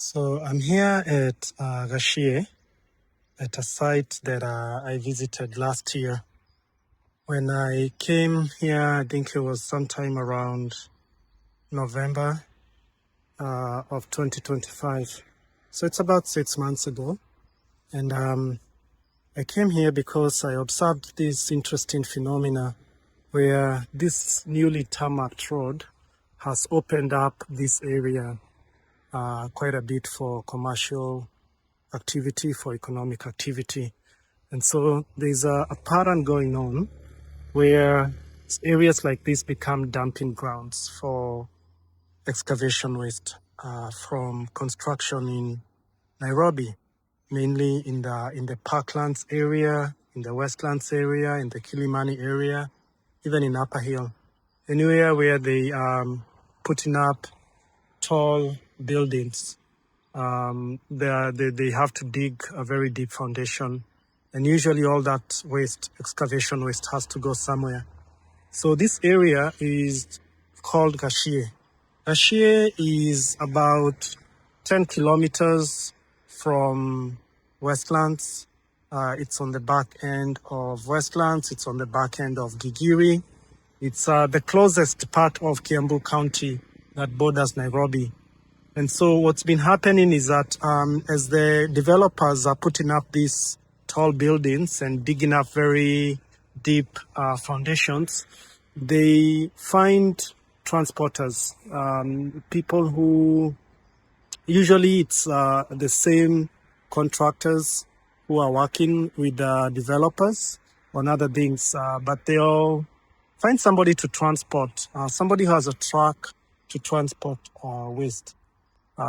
So I'm here at Gachie, at a site that I visited last year. When I came here, I think it was sometime around November of 2025. So it's about 6 months ago. And I came here because I observed this interesting phenomena where this newly tarmacked road has opened up this area quite a bit for commercial activity, for economic activity. And so there's a pattern going on where areas like this become dumping grounds for excavation waste from construction in Nairobi, mainly in the Parklands area, in the Westlands area, in the Kilimani area, even in Upper Hill. Anywhere where they putting up tall buildings, they have to dig a very deep foundation, and usually all that waste, excavation waste, has to go somewhere. So this area is called Gachie. Gachie is about 10 kilometers from Westlands. It's on the back end of Westlands. It's on the back end of Gigiri. It's the closest part of Kiambu County that borders Nairobi. And so what's been happening is that as the developers are putting up these tall buildings and digging up very deep foundations, they find transporters, people who usually it's the same contractors who are working with the developers on other things, but they all find somebody to transport, somebody who has a truck to transport waste.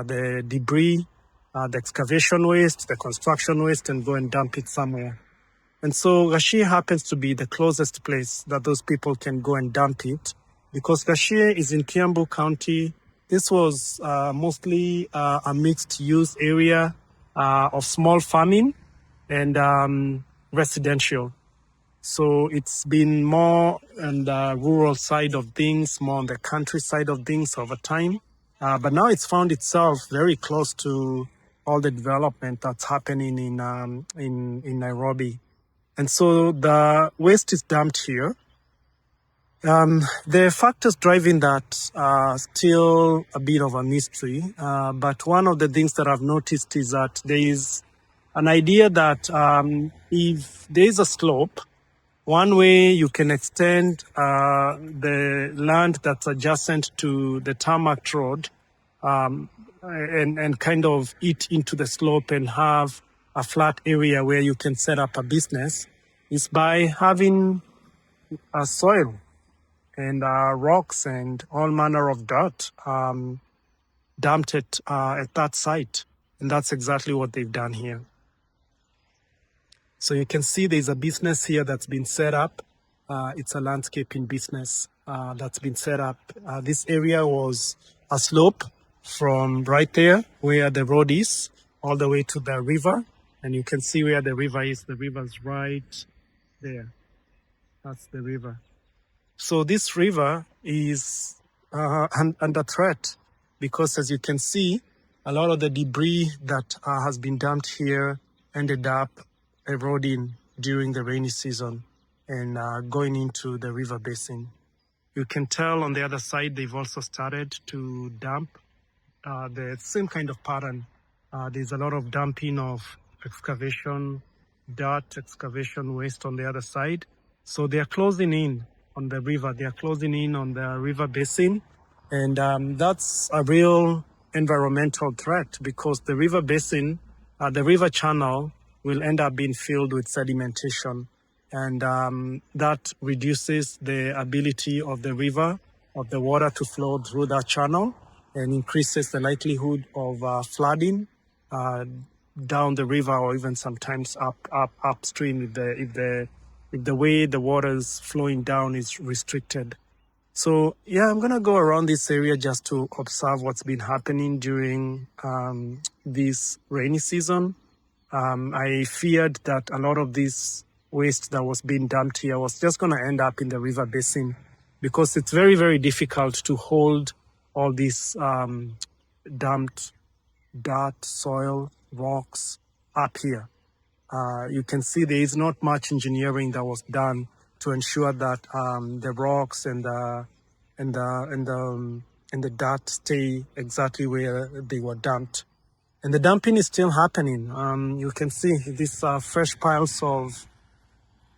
The debris, the excavation waste, the construction waste, and go and dump it somewhere. And so Gachie happens to be the closest place that those people can go and dump it, because Gachie is in Kiambu County. This was mostly a mixed-use area of small farming and residential. So it's been more on the rural side of things, more on the countryside of things over time. But now it's found itself very close to all the development that's happening in Nairobi. And so the waste is dumped here. The factors driving that are still a bit of a mystery. But one of the things that I've noticed is that there is an idea that if there is a slope, one way you can extend the land that's adjacent to the tarmac road and kind of eat into the slope and have a flat area where you can set up a business is by having a soil and rocks and all manner of dirt dumped at that site. And that's exactly what they've done here. So you can see there's a business here that's been set up. It's a landscaping business that's been set up. This area was a slope from right there where the road is all the way to the river. And you can see where the river is. The river's right there. That's the river. So this river is under threat because, as you can see, a lot of the debris that has been dumped here ended up eroding during the rainy season and going into the river basin. You can tell on the other side they've also started to dump the same kind of pattern. There's a lot of dumping of excavation dirt, excavation waste on the other side. So they are closing in on the river. They are closing in on the river basin. And that's a real environmental threat because the river basin, the river channel, will end up being filled with sedimentation. And that reduces the ability of the river, of the water to flow through that channel and increases the likelihood of flooding down the river or even sometimes upstream if the way the water is flowing down is restricted. So yeah, I'm gonna go around this area just to observe what's been happening during this rainy season. I feared that a lot of this waste that was being dumped here was just going to end up in the river basin because it's very, very difficult to hold all this dumped dirt, soil, rocks up here. You can see there is not much engineering that was done to ensure that the rocks and the dirt stay exactly where they were dumped. And the dumping is still happening. You can see these fresh piles of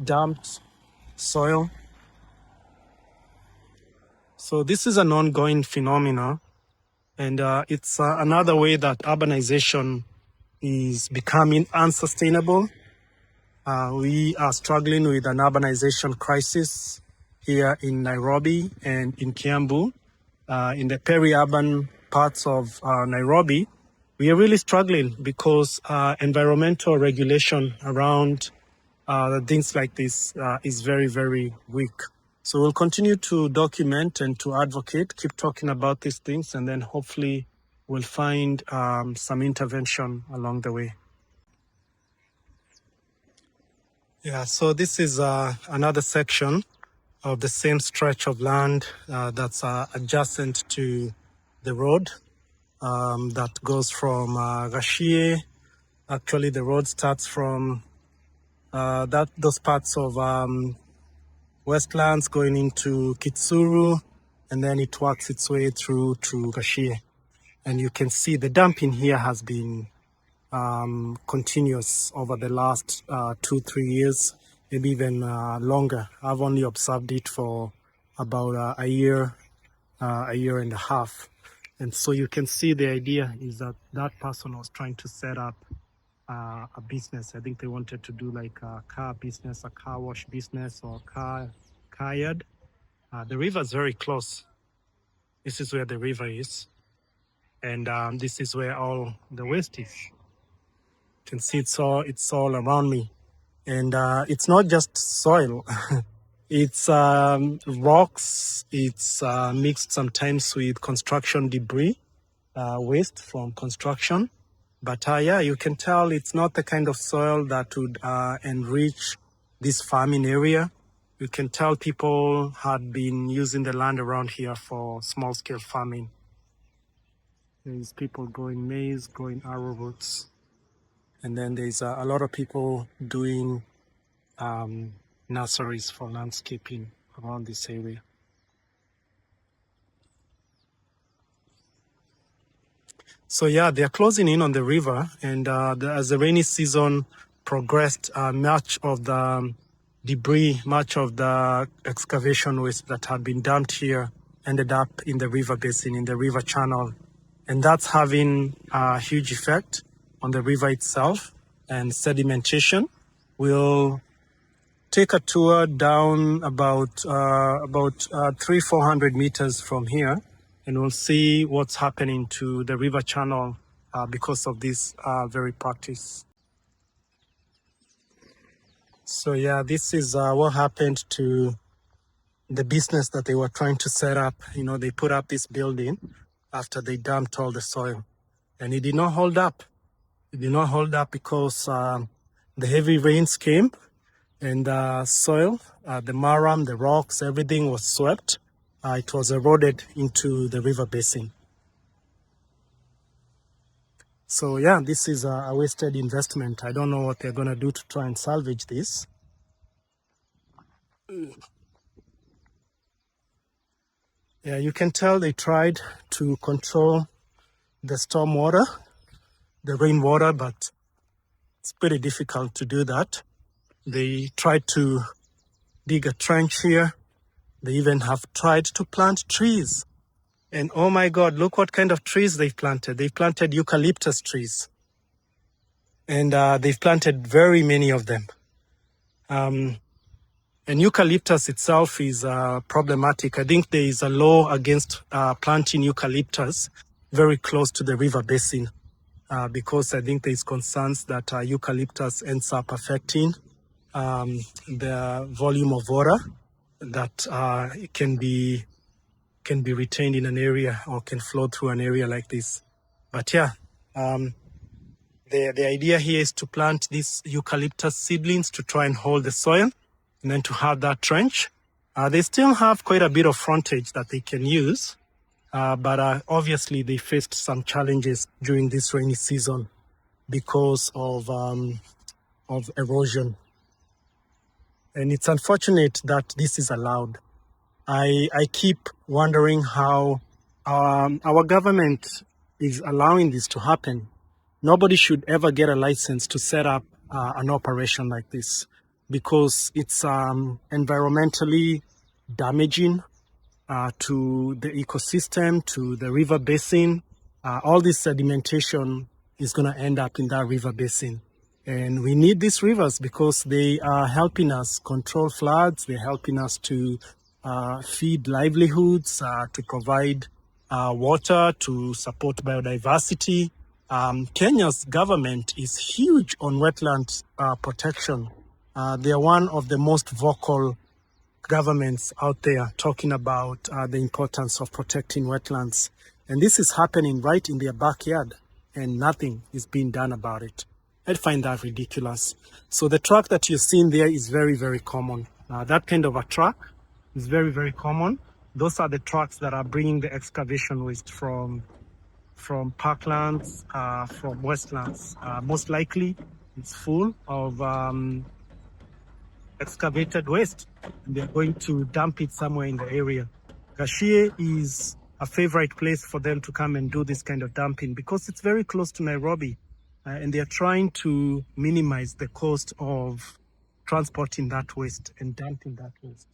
dumped soil. So this is an ongoing phenomenon, and it's another way that urbanization is becoming unsustainable. We are struggling with an urbanization crisis here in Nairobi and in Kiambu. In the peri-urban parts of Nairobi, we are really struggling because environmental regulation around things like this is very, very weak. So we'll continue to document and to advocate, keep talking about these things, and then hopefully we'll find some intervention along the way. Yeah, so this is another section of the same stretch of land that's adjacent to the road that goes from Gachie. Actually, the road starts from those parts of wetlands going into Kitsuru, and then it works its way through to Gachie. And you can see the dumping here has been continuous over the last 2-3 years, maybe even longer. I've only observed it for about a year and a half. And so you can see the idea is that that person was trying to set up a business. I think they wanted to do like a car business, a car wash business, or car yard. The river is very close. This is where the river is. And this is where all the waste is. You can see it's all around me. And it's not just soil. It's rocks. It's mixed sometimes with construction debris, waste from construction. But yeah, you can tell it's not the kind of soil that would enrich this farming area. You can tell people had been using the land around here for small-scale farming. There's people growing maize, growing arrowroots. And then there's a lot of people doing nurseries for landscaping around this area. So yeah, they're closing in on the river, and as the rainy season progressed, much of the debris, much of the excavation waste that had been dumped here ended up in the river basin, in the river channel. And that's having a huge effect on the river itself and sedimentation. We'll take a tour down about 300-400 meters from here, and we'll see what's happening to the river channel because of this very practice. So yeah, this is what happened to the business that they were trying to set up. You know, they put up this building after they dumped all the soil, and it did not hold up. It did not hold up because the heavy rains came, and the soil, the marram, the rocks, everything was swept. It was eroded into the river basin. So yeah, this is a wasted investment. I don't know what they're going to do to try and salvage this. Yeah, you can tell they tried to control the storm water, the rainwater, but it's pretty difficult to do that. They tried to dig a trench here. They even have tried to plant trees. And oh my God, look what kind of trees they've planted. They've planted eucalyptus trees. And they've planted very many of them. And eucalyptus itself is problematic. I think there is a law against planting eucalyptus very close to the river basin because I think there is concerns that eucalyptus ends up affecting the volume of water that can be retained in an area or can flow through an area like this. But yeah, the idea here is to plant these eucalyptus seedlings to try and hold the soil, and then to have that trench. They still have quite a bit of frontage that they can use. but obviously they faced some challenges during this rainy season because of erosion. And it's unfortunate that this is allowed. I keep wondering how our government is allowing this to happen. Nobody should ever get a license to set up an operation like this because it's environmentally damaging to the ecosystem, to the river basin. All this sedimentation is going to end up in that river basin. And we need these rivers because they are helping us control floods. They're helping us to feed livelihoods, to provide water, to support biodiversity. Kenya's government is huge on wetland protection. They are one of the most vocal governments out there talking about the importance of protecting wetlands. And this is happening right in their backyard, and nothing is being done about it. I find that ridiculous. So the truck that you're seeing there is very, very common. That kind of a truck is very, very common. Those are the trucks that are bringing the excavation waste from parklands, from wetlands. Most likely, it's full of excavated waste, and they're going to dump it somewhere in the area. Gachie is a favorite place for them to come and do this kind of dumping because it's very close to Nairobi, and they're trying to minimize the cost of transporting that waste and dumping that waste.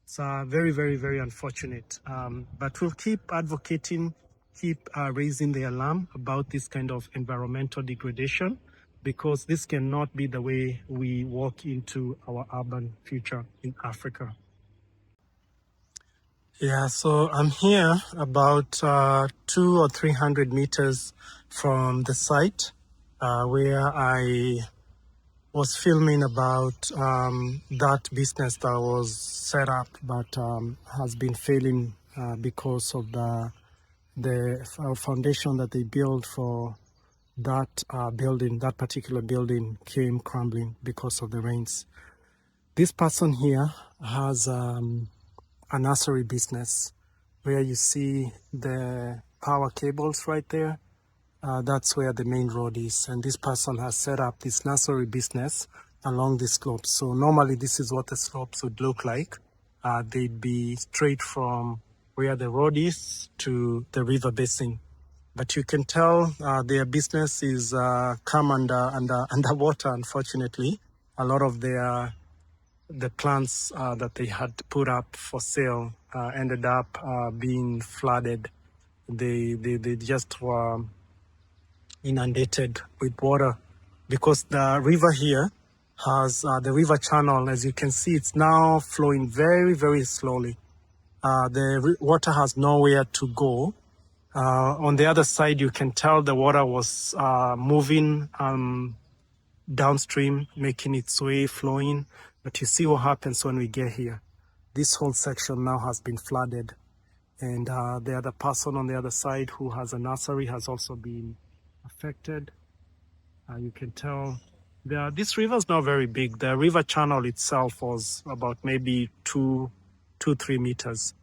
It's very, very, very unfortunate. But we'll keep advocating, keep raising the alarm about this kind of environmental degradation, because this cannot be the way we walk into our urban future in Africa. Yeah, so I'm here about 200 or 300 meters from the site where I was filming about that business that was set up but has been failing because of the foundation that they built for that building, that particular building, came crumbling because of the rains. This person here has a nursery business where you see the power cables right there. That's where the main road is, and this person has set up this nursery business along the slopes. So normally this is what the slopes would look like. They'd be straight from where the road is to the river basin. But you can tell their business is come underwater, unfortunately. A lot of the plants that they had put up for sale ended up being flooded. They just were inundated with water because the river here has the river channel. As you can see, it's now flowing very, very slowly. The water has nowhere to go. On the other side, you can tell the water was moving downstream, making its way, flowing. But you see what happens when we get here. This whole section now has been flooded. And the other person on the other side who has a nursery has also been affected. You can tell this river is not very big. The river channel itself was about maybe 2-3 meters.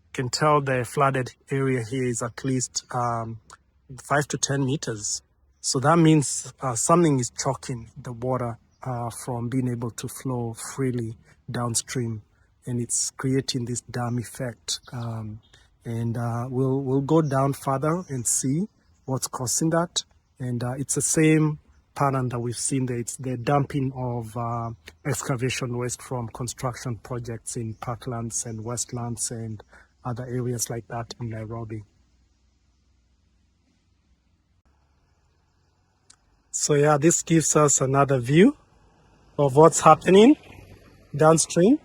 You can tell the flooded area here is at least 5 to 10 meters. So that means something is choking the water from being able to flow freely downstream, and it's creating this dam effect. And we'll go down further and see what's causing that. And it's the same pattern that we've seen there. It's the dumping of excavation waste from construction projects in parklands and wetlands and other areas like that in Nairobi. So yeah, this gives us another view of what's happening downstream.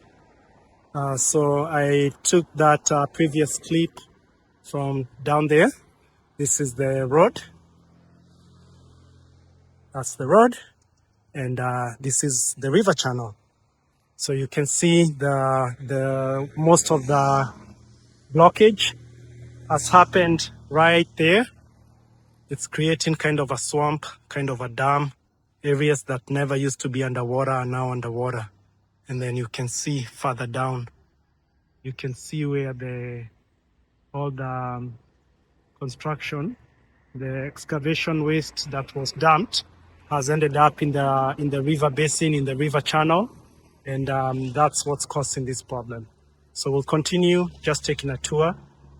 So I took that previous clip from down there. This is the road. That's the road. And this is the river channel. So you can see the most of the blockage has happened right there. It's creating kind of a swamp, kind of a dam. Areas that never used to be underwater are now underwater. And then you can see further down, you can see where all the construction, the excavation waste that was dumped has ended up in the river basin, in the river channel, and that's what's causing this problem. So we'll continue just taking a tour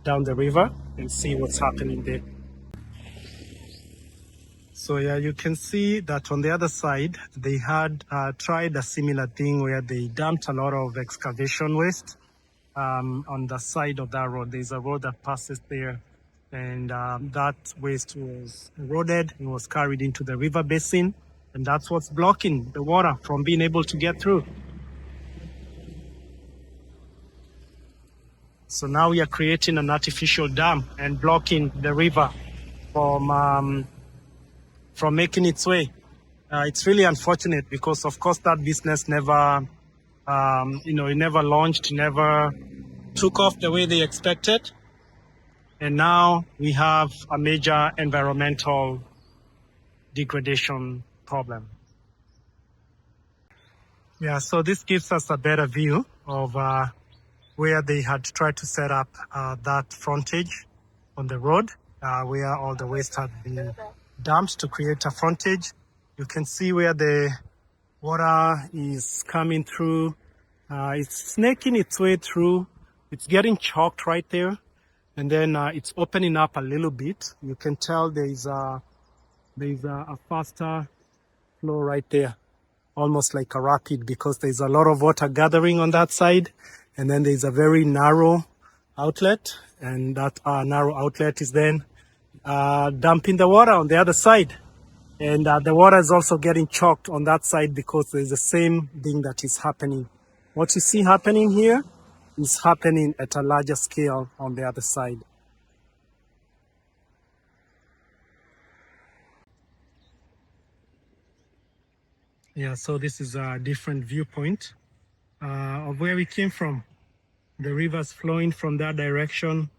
down the river and see what's happening there. So yeah, you can see that on the other side, they had tried a similar thing where they dumped a lot of excavation waste on the side of that road. There's a road that passes there, and that waste was eroded and was carried into the river basin, and that's what's blocking the water from being able to get through. So now we are creating an artificial dam and blocking the river from making its way. It's really unfortunate because, of course, that business never, it never launched, never took off the way they expected. And now we have a major environmental degradation problem. Yeah, so this gives us a better view of where they had tried to set up that frontage on the road, where all the waste had been dumped to create a frontage. You can see where the water is coming through. It's snaking its way through. It's getting choked right there. And then it's opening up a little bit. You can tell there's a faster flow right there, almost like a rapid, because there's a lot of water gathering on that side. And then there's a very narrow outlet. And that narrow outlet is then dumping the water on the other side. And the water is also getting choked on that side because there's the same thing that is happening. What you see happening here is happening at a larger scale on the other side. Yeah, so this is a different viewpoint of where we came from. The river's flowing from that direction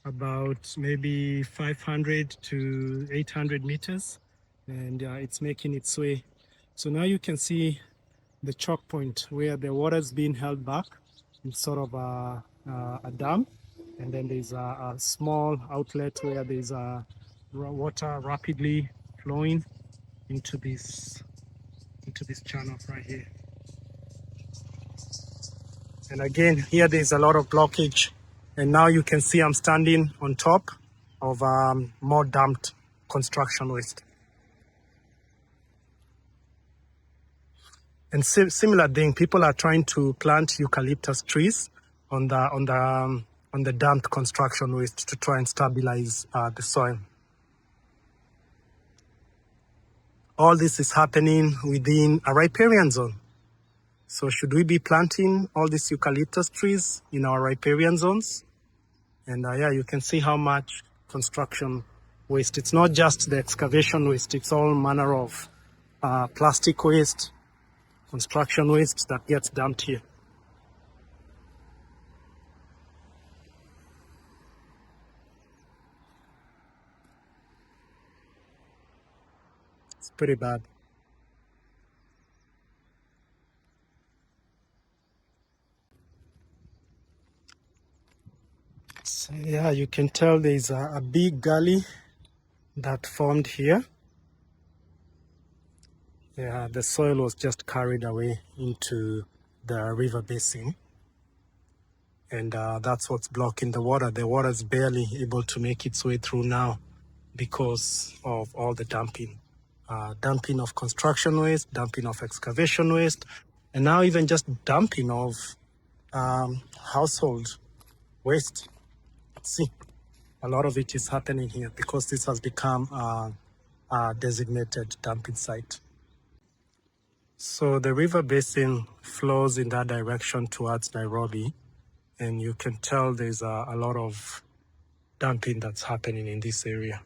about maybe 500 to 800 meters, and it's making its way. So now you can see the choke point where the water is being held back in sort of a dam, and then there's a small outlet where there's water rapidly flowing into this channel right here. And again, here there's a lot of blockage. And now you can see I'm standing on top of more dumped construction waste. And similar thing, people are trying to plant eucalyptus trees on the dumped construction waste to try and stabilize the soil. All this is happening within a riparian zone. So should we be planting all these eucalyptus trees in our riparian zones? And yeah, you can see how much construction waste. It's not just the excavation waste, it's all manner of plastic waste, construction waste that gets dumped here. It's pretty bad. So yeah, you can tell there's a big gully that formed here. Yeah, the soil was just carried away into the river basin. And that's what's blocking the water. The water is barely able to make its way through now because of all the dumping. Dumping of construction waste, dumping of excavation waste, and now even just dumping of household waste. See, a lot of it is happening here because this has become a designated dumping site. So the river basin flows in that direction towards Nairobi, and you can tell there's a lot of dumping that's happening in this area.